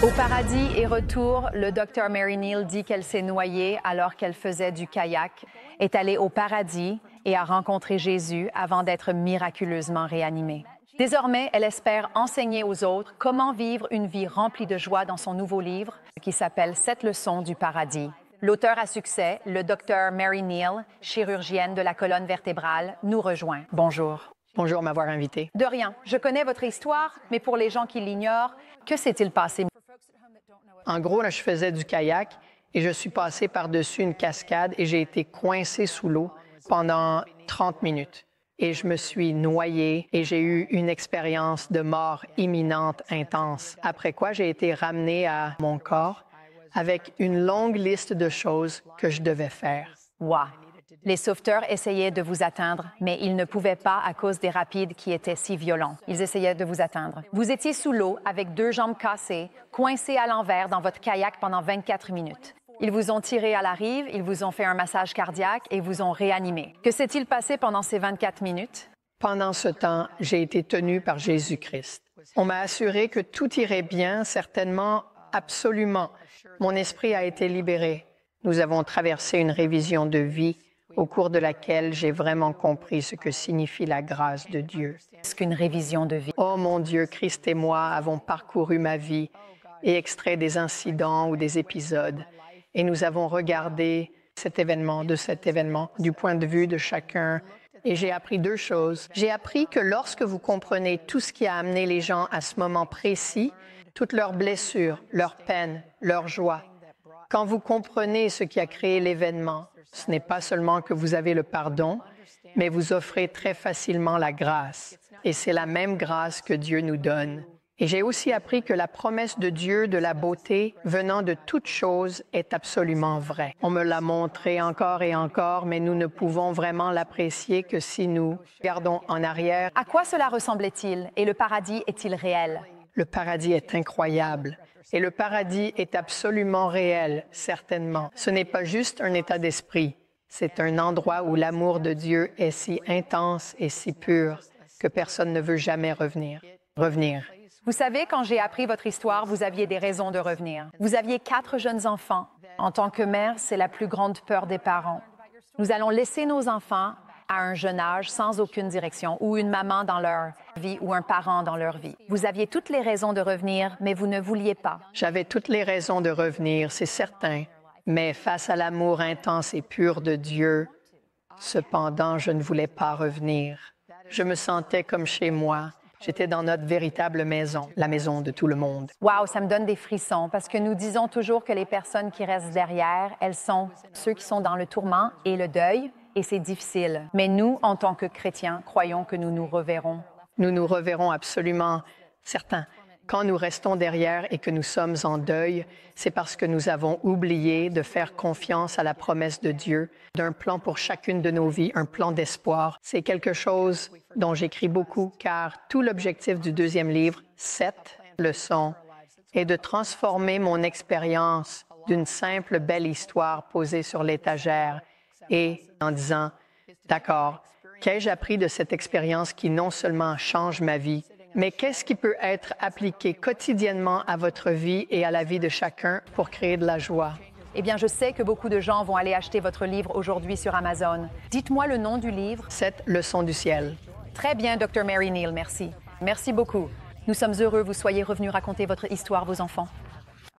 Au paradis et retour, le docteur Mary Neal dit qu'elle s'est noyée alors qu'elle faisait du kayak, est allée au paradis et a rencontré Jésus avant d'être miraculeusement réanimée. Désormais, elle espère enseigner aux autres comment vivre une vie remplie de joie dans son nouveau livre qui s'appelle « 7 leçons du paradis ». L'auteur à succès, le docteur Mary Neal, chirurgienne de la colonne vertébrale, nous rejoint. Bonjour. Bonjour, m'avoir invité. De rien. Je connais votre histoire, mais pour les gens qui l'ignorent, que s'est-il passé? En gros, là, je faisais du kayak et je suis passé par-dessus une cascade et j'ai été coincé sous l'eau pendant 30 minutes. Et je me suis noyé et j'ai eu une expérience de mort imminente, intense. Après quoi, j'ai été ramené à mon corps avec une longue liste de choses que je devais faire. Wow! Les sauveteurs essayaient de vous atteindre, mais ils ne pouvaient pas à cause des rapides qui étaient si violents. Ils essayaient de vous atteindre. Vous étiez sous l'eau avec 2 jambes cassées, coincé à l'envers dans votre kayak pendant 24 minutes. Ils vous ont tiré à la rive, ils vous ont fait un massage cardiaque et vous ont réanimé. Que s'est-il passé pendant ces 24 minutes? Pendant ce temps, j'ai été tenu par Jésus-Christ. On m'a assuré que tout irait bien, certainement, absolument. Mon esprit a été libéré. Nous avons traversé une révision de vie au cours de laquelle j'ai vraiment compris ce que signifie la grâce de Dieu. Est-ce qu'une révision de vie? Oh mon Dieu, Christ et moi avons parcouru ma vie et extrait des incidents ou des épisodes. Et nous avons regardé cet événement, du point de vue de chacun. Et j'ai appris 2 choses. J'ai appris que lorsque vous comprenez tout ce qui a amené les gens à ce moment précis, toutes leurs blessures, leurs peines, leurs joies, quand vous comprenez ce qui a créé l'événement, ce n'est pas seulement que vous avez le pardon, mais vous offrez très facilement la grâce. Et c'est la même grâce que Dieu nous donne. Et j'ai aussi appris que la promesse de Dieu de la beauté venant de toutes choses est absolument vraie. On me l'a montré encore et encore, mais nous ne pouvons vraiment l'apprécier que si nous regardons en arrière. À quoi cela ressemblait-il et le paradis est-il réel? Le paradis est incroyable. Et le paradis est absolument réel, certainement. Ce n'est pas juste un état d'esprit. C'est un endroit où l'amour de Dieu est si intense et si pur que personne ne veut jamais revenir. Vous savez, quand j'ai appris votre histoire, vous aviez des raisons de revenir. Vous aviez 4 jeunes enfants. En tant que mère, c'est la plus grande peur des parents. Nous allons laisser nos enfants à un jeune âge sans aucune direction, ou une maman dans leur vie ou un parent dans leur vie. Vous aviez toutes les raisons de revenir, mais vous ne vouliez pas. J'avais toutes les raisons de revenir, c'est certain, mais face à l'amour intense et pur de Dieu, cependant, je ne voulais pas revenir. Je me sentais comme chez moi. J'étais dans notre véritable maison, la maison de tout le monde. Wow, ça me donne des frissons parce que nous disons toujours que les personnes qui restent derrière, elles sont ceux qui sont dans le tourment et le deuil, et c'est difficile. Mais nous, en tant que chrétiens, croyons que nous nous reverrons. Nous nous reverrons absolument, certains. Quand nous restons derrière et que nous sommes en deuil, c'est parce que nous avons oublié de faire confiance à la promesse de Dieu, d'un plan pour chacune de nos vies, un plan d'espoir. C'est quelque chose dont j'écris beaucoup, car tout l'objectif du 2e livre, 7 leçons, est de transformer mon expérience d'une simple belle histoire posée sur l'étagère et en disant, d'accord, qu'ai-je appris de cette expérience qui non seulement change ma vie, mais qu'est-ce qui peut être appliqué quotidiennement à votre vie et à la vie de chacun pour créer de la joie? Eh bien, je sais que beaucoup de gens vont aller acheter votre livre aujourd'hui sur Amazon. Dites-moi le nom du livre. 7 leçons du ciel. Très bien, Dr. Mary Neal, merci. Merci beaucoup. Nous sommes heureux que vous soyez revenu raconter votre histoire, vos enfants.